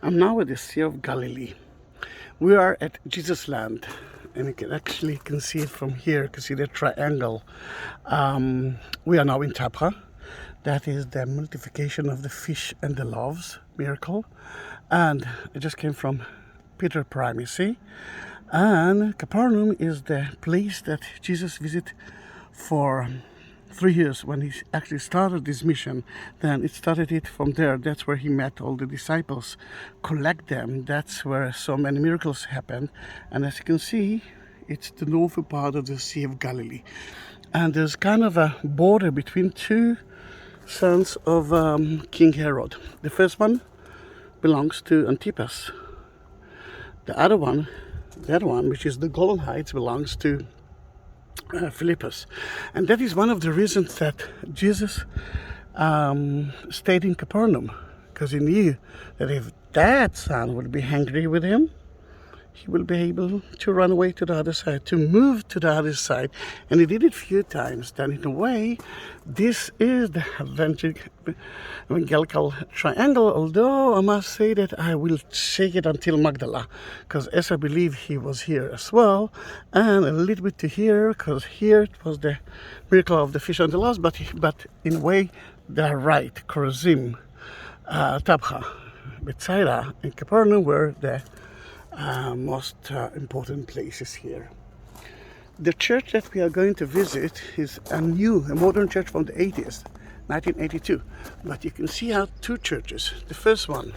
I'm now at the Sea of Galilee. We are at Jesus Land, and you can see it from here. You can see the triangle. We are now in Tabgha. That is the multiplication of the fish and the loaves miracle. And it just came from Peter Primacy. And Capernaum is the place that Jesus visited for 3 years when he actually started this mission. Then it started it from there. That's where he met all the disciples, collect them. That's where so many miracles happened. And as you can see, it's the northern part of the Sea of Galilee. And there's kind of a border between two sons of King Herod. The first one belongs to Antipas. The other one, which is the Golan Heights, belongs to Philippus. And that is one of the reasons that Jesus stayed in Capernaum, because he knew that if that son would be angry with him, he will be able to run away to the other side, to move to the other side. And he did it a few times. Then in a way, this is the evangelical triangle, although I must say that I will shake it until Magdala, because as I believe he was here as well, and a little bit to here, because here it was the miracle of the fish and the loaves, but in a way, they are right. Chorazim, Tabgha, Bethsaida, and Capernaum were the most important places here. The church that we are going to visit is a modern church from the 80s, 1982. But you can see how two churches. The first one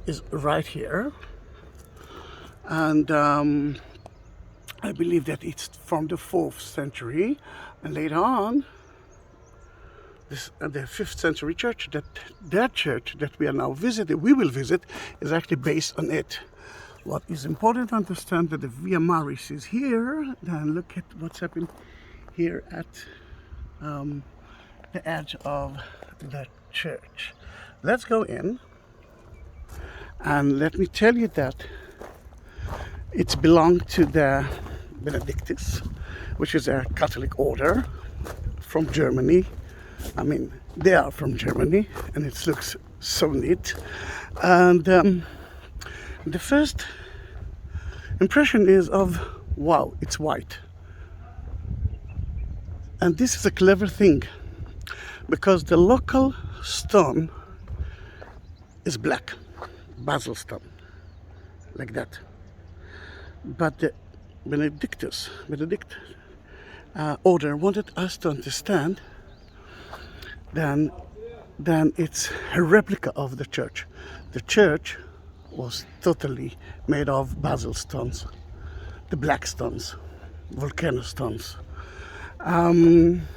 is right here, and I believe that it's from the 4th century, and later on the 5th century church, that church that we will visit, is actually based on it. What is important to understand that the Via Maris is here. Then look at what's happening here at the edge of the church. Let's go in, and let me tell you that it's belonged to the Benedictus, which is a Catholic order from Germany. I mean, they are from Germany, and it looks so neat. And the first impression is of, wow, it's white. And this is a clever thing, because the local stone is black, basil stone, like that. But the Benedict order wanted us to understand then it's a replica of the church. The church was totally made of basil stones, the black stones, volcano stones. Then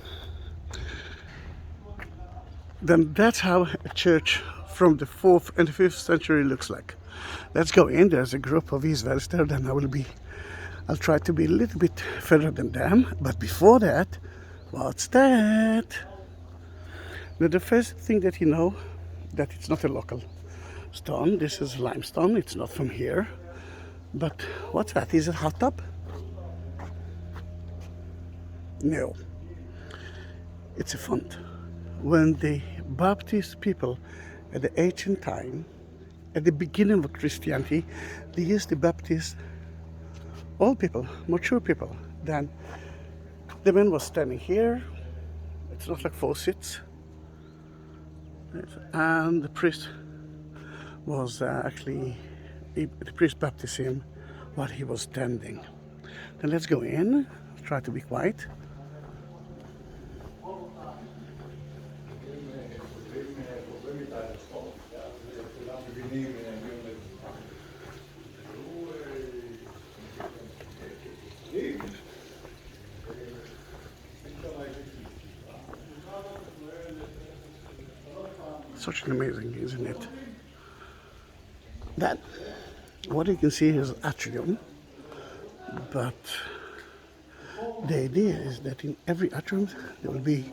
that's how a church from the 4th and 5th century looks like. Let's go in. There's a group of Israelis there. Then I'll try to be a little bit further than them. But before that, what's that? Now, the first thing that you know, that it's not a local stone. This is limestone. It's not from here. But what's that? Is it hot top? No. It's a font. When the Baptist people at the ancient time, at the beginning of Christianity, they used the Baptist, old people, mature people. Then the man was standing here. It's not like faucets. And the priest was the priest baptized him while he was standing. Then let's go in, try to be quiet. Such an amazing, isn't it? That what you can see is atrium, but the idea is that in every atrium there will be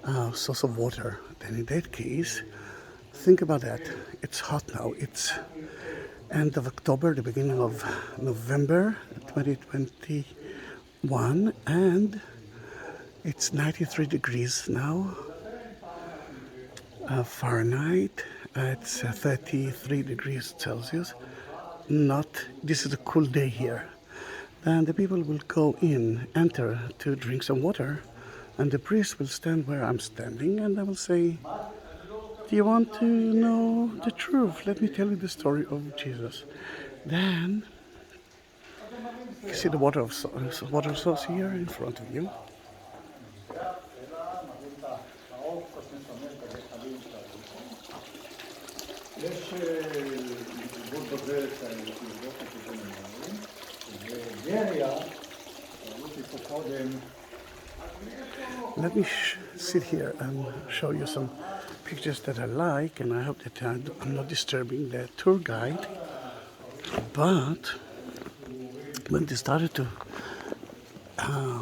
a source of water. Then in that case, think about that. It's hot now. It's end of October, the beginning of November 2021, and it's 93 degrees now. Fahrenheit, It's 33 degrees Celsius. This is a cool day here. Then the people will go in, enter to drink some water, and the priest will stand where I'm standing, and I will say, "Do you want to know the truth? Let me tell you the story of Jesus." Then you see the water source here in front of you. Let me sit here and show you some pictures that I like, and I hope that I'm not disturbing the tour guide. But when they started to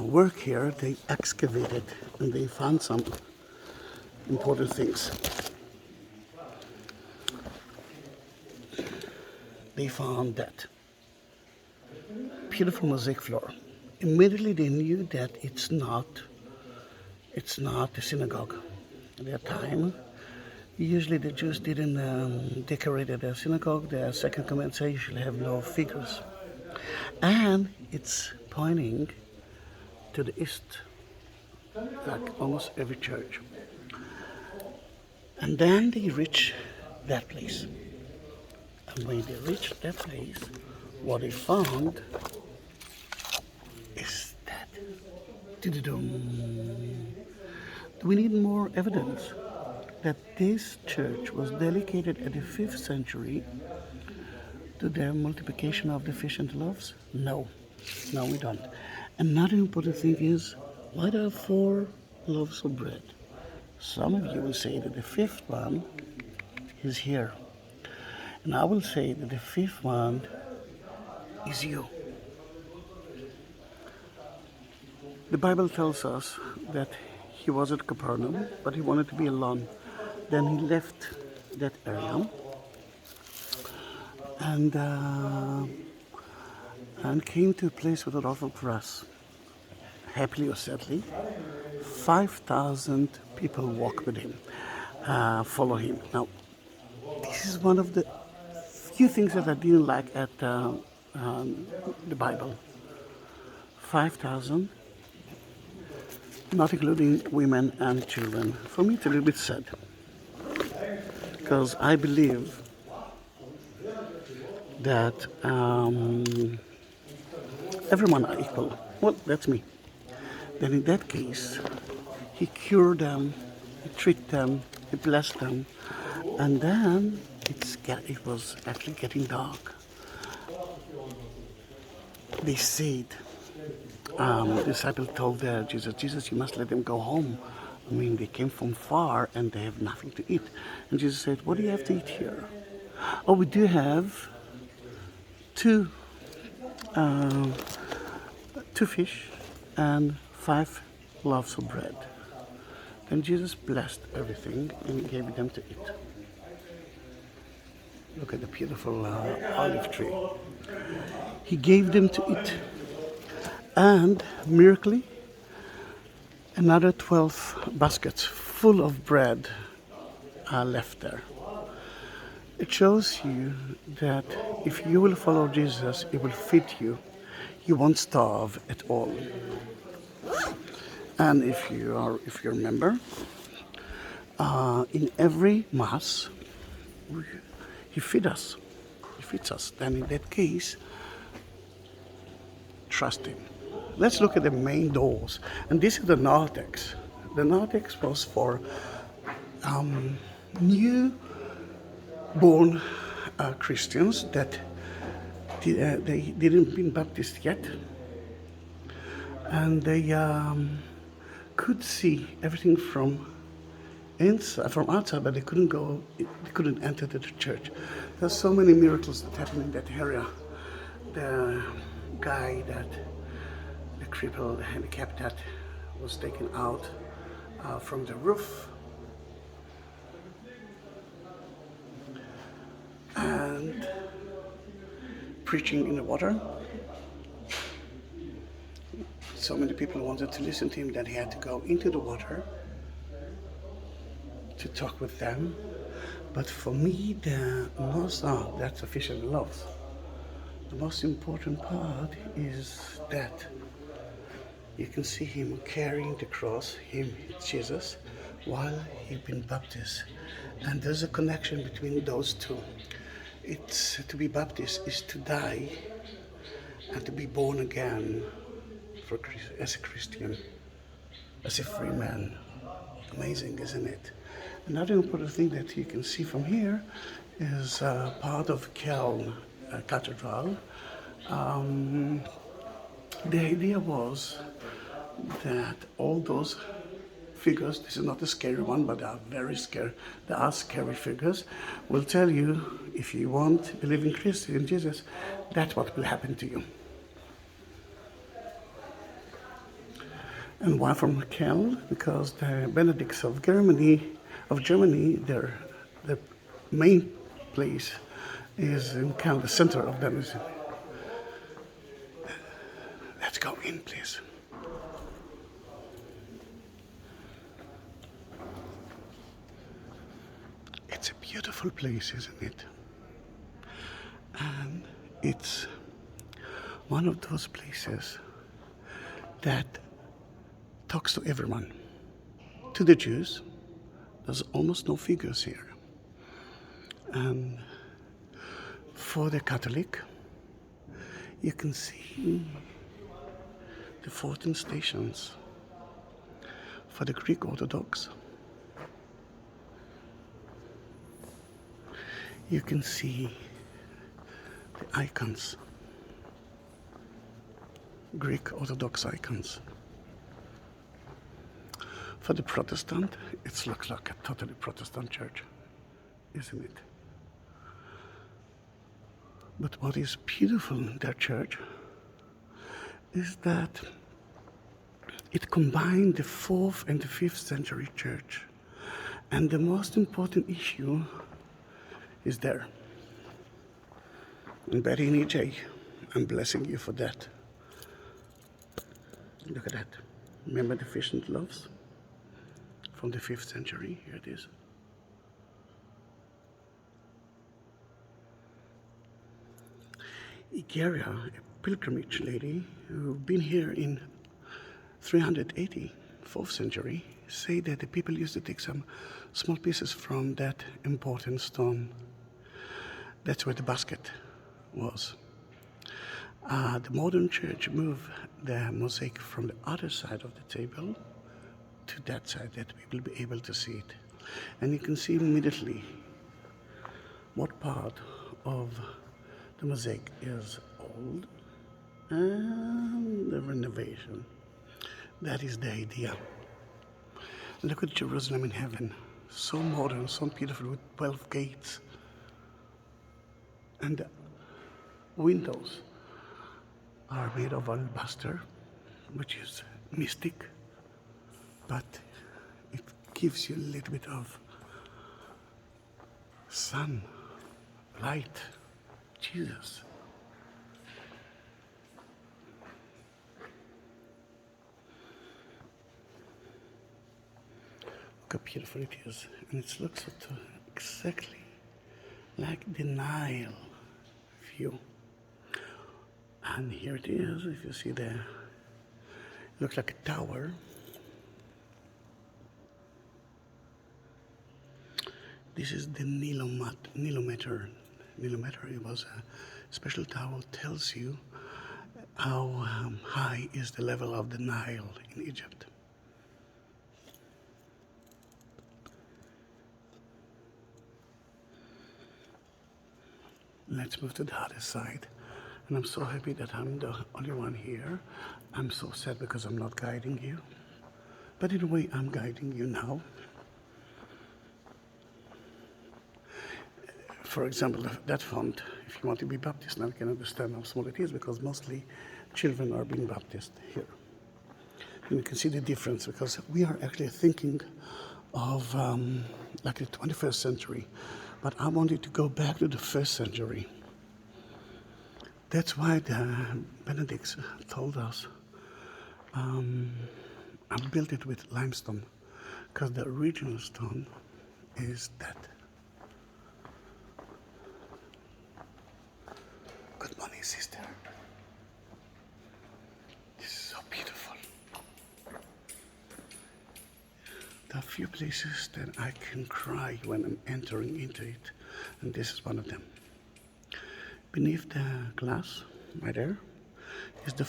work here, they excavated and they found some important things. They found that beautiful mosaic floor. Immediately they knew that it's not a synagogue. At that time, usually the Jews didn't decorate their synagogue. The second commandment says you should have no figures. And it's pointing to the east, like almost every church. And then they reach that place. And when they reached that place, what they found is that we need more evidence that this church was dedicated at the 5th century to the multiplication of the fish and the loaves? No, we don't. Another important thing is, why there are 4 loaves of bread? Some of you will say that the 5th one is here. And I will say that the 5th one is you. The Bible tells us that he was at Capernaum, but he wanted to be alone. Then he left that area and came to a place with a lot of grass. Happily or sadly, 5,000 people walk with him, follow him. Now, this is one of the few things that I didn't like at the Bible. 5,000, not including women and children. For me, it's a little bit sad, because I believe that everyone are equal. Well, that's me. Then in that case, he cured them, he treated them, he blessed them, and then it was actually getting dark. They said, the disciple told Jesus, you must let them go home. I mean, they came from far and they have nothing to eat. And Jesus said, what do you have to eat here? Oh, we do have two fish and 5 loaves of bread. Then Jesus blessed everything and gave them to eat. Look at the beautiful olive tree. He gave them to eat. And miraculously, another 12 baskets full of bread are left there. It shows you that if you will follow Jesus, He will feed you. You won't starve at all. And if you remember, in every Mass, He feeds us. He feeds us. Then in that case, trust Him. Let's look at the main doors. And this is the narthex. The narthex was for newborn Christians that they didn't been baptized yet, and they could see everything from outside, but they couldn't enter the church. There's so many miracles that happen in that area. The guy the crippled, the handicapped that was taken out from the roof, and preaching in the water. So many people wanted to listen to him that he had to go into the water to talk with them. But for me, that's the fish and the loaves. The most important part is that you can see him carrying the cross, him, Jesus, while he'd been baptized. And there's a connection between those two. It's to be baptized is to die and to be born again as a Christian, as a free man. Amazing, isn't it? Another important thing that you can see from here is part of Keln Cathedral. The idea was that all those figures, this is not a scary one, but they are very scary. They are scary figures, will tell you if you want to believe in Christ, in Jesus, that's what will happen to you. And why from Keln? Because the Benedicts of Germany, the main place is in Keln, the center of them. Let's go in, please. It's a beautiful place, isn't it? And it's one of those places that talks to everyone. To the Jews, there's almost no figures here. And for the Catholic, you can see the 14 stations. For the Greek Orthodox, you can see the icons, Greek Orthodox icons. For the Protestant, it looks like a totally Protestant church, isn't it? But what is beautiful in their church is that it combined the 4th and the 5th century church. And the most important issue is there. And Betty and EJ, I'm blessing you for that. Look at that. Remember the fish and loaves? From the 5th century, here it is. Igeria, a pilgrimage lady who've been here in 380, 4th century, say that the people used to take some small pieces from that important stone. That's where the basket was. The modern church moved the mosaic from the other side of the table to that side that we will be able to see it. And you can see immediately what part of the mosaic is old and the renovation. That is the idea. Look at Jerusalem in heaven. So modern, so beautiful with 12 gates. And the windows are made of alabaster, which is mystic, but it gives you a little bit of sun, light, Jesus. Look how beautiful it is. And it looks exactly like the Nile view. And here it is, if you see there. It looks like a tower. This is the Nilometer. Nilometer, it was a special tower, tells you how high is the level of the Nile in Egypt. Let's move to the other side. And I'm so happy that I'm the only one here. I'm so sad because I'm not guiding you. But in a way, I'm guiding you now. For example, that font, if you want to be baptized now, you can understand how small it is because mostly children are being baptized here. And you can see the difference because we are actually thinking of like the 21st century. But I wanted to go back to the 1st century. That's why the Benedicts told us, I built it with limestone, because the original stone is that. exist there. This is so beautiful. There are few places that I can cry when I'm entering into it, and this is one of them. Beneath the glass, right there, is the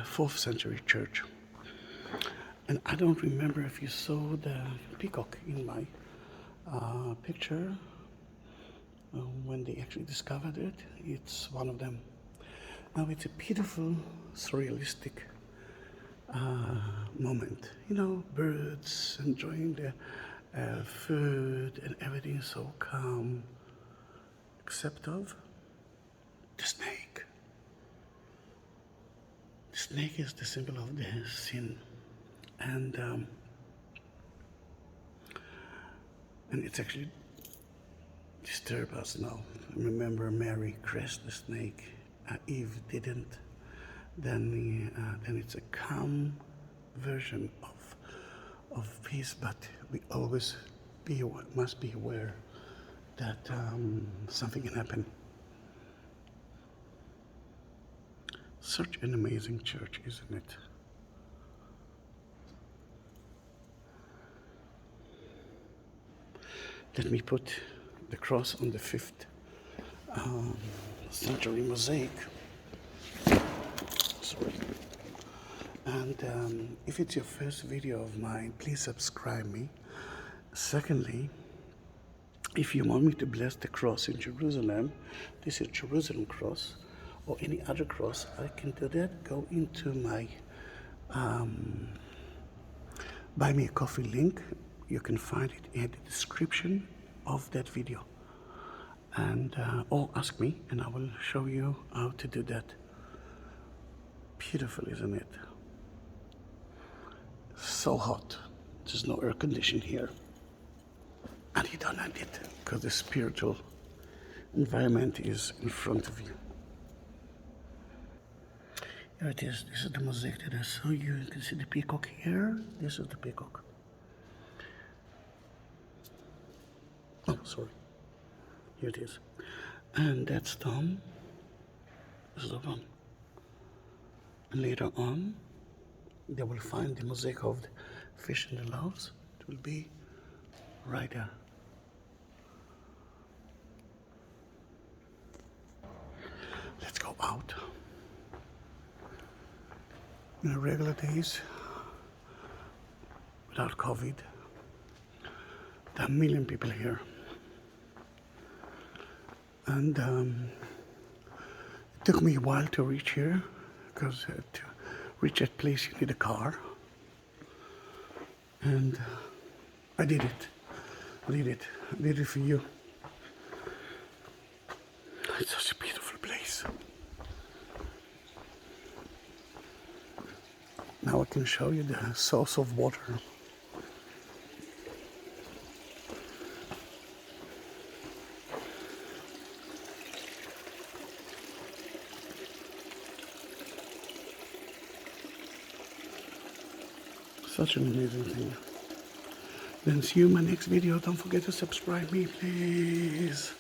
fourth century church. And I don't remember if you saw the peacock in my picture when they actually discovered it. It's one of them. Now it's a beautiful, surrealistic moment. You know, birds enjoying the food and everything is so calm, except of the snake. The snake is the symbol of the sin. And it's actually disturb us now. Remember, Mary crushed the snake. Eve didn't. Then it's a calm version of peace, but we always must be aware that something can happen. Such an amazing church, isn't it? Let me put the cross on the 5th century mosaic. Sorry. And if it's your first video of mine, please subscribe me. Secondly, if you want me to bless the cross in Jerusalem, this is Jerusalem cross, or any other cross, I can do that. Go into my Buy Me a Coffee link. You can find it in the description of that video. And or ask me and I will show you how to do that. Beautiful, isn't it? So hot. There's no air condition here. And you don't need it because the spiritual environment is in front of you. Here it is. This is the mosaic that I saw you. You can see the peacock here. This is the peacock. Oh, sorry. Here it is. And that stone is the one. And later on, they will find the mosaic of the fish and the loaves. It will be right there. Let's go out. In the regular days, without COVID, there are 1 million people here. And it took me a while to reach here, because to reach that place you need a car. And I did it. I did it for you. It's such a beautiful place. Now I can show you the source of water. Such an amazing thing. Then see you in my next video. Don't forget to subscribe me, please.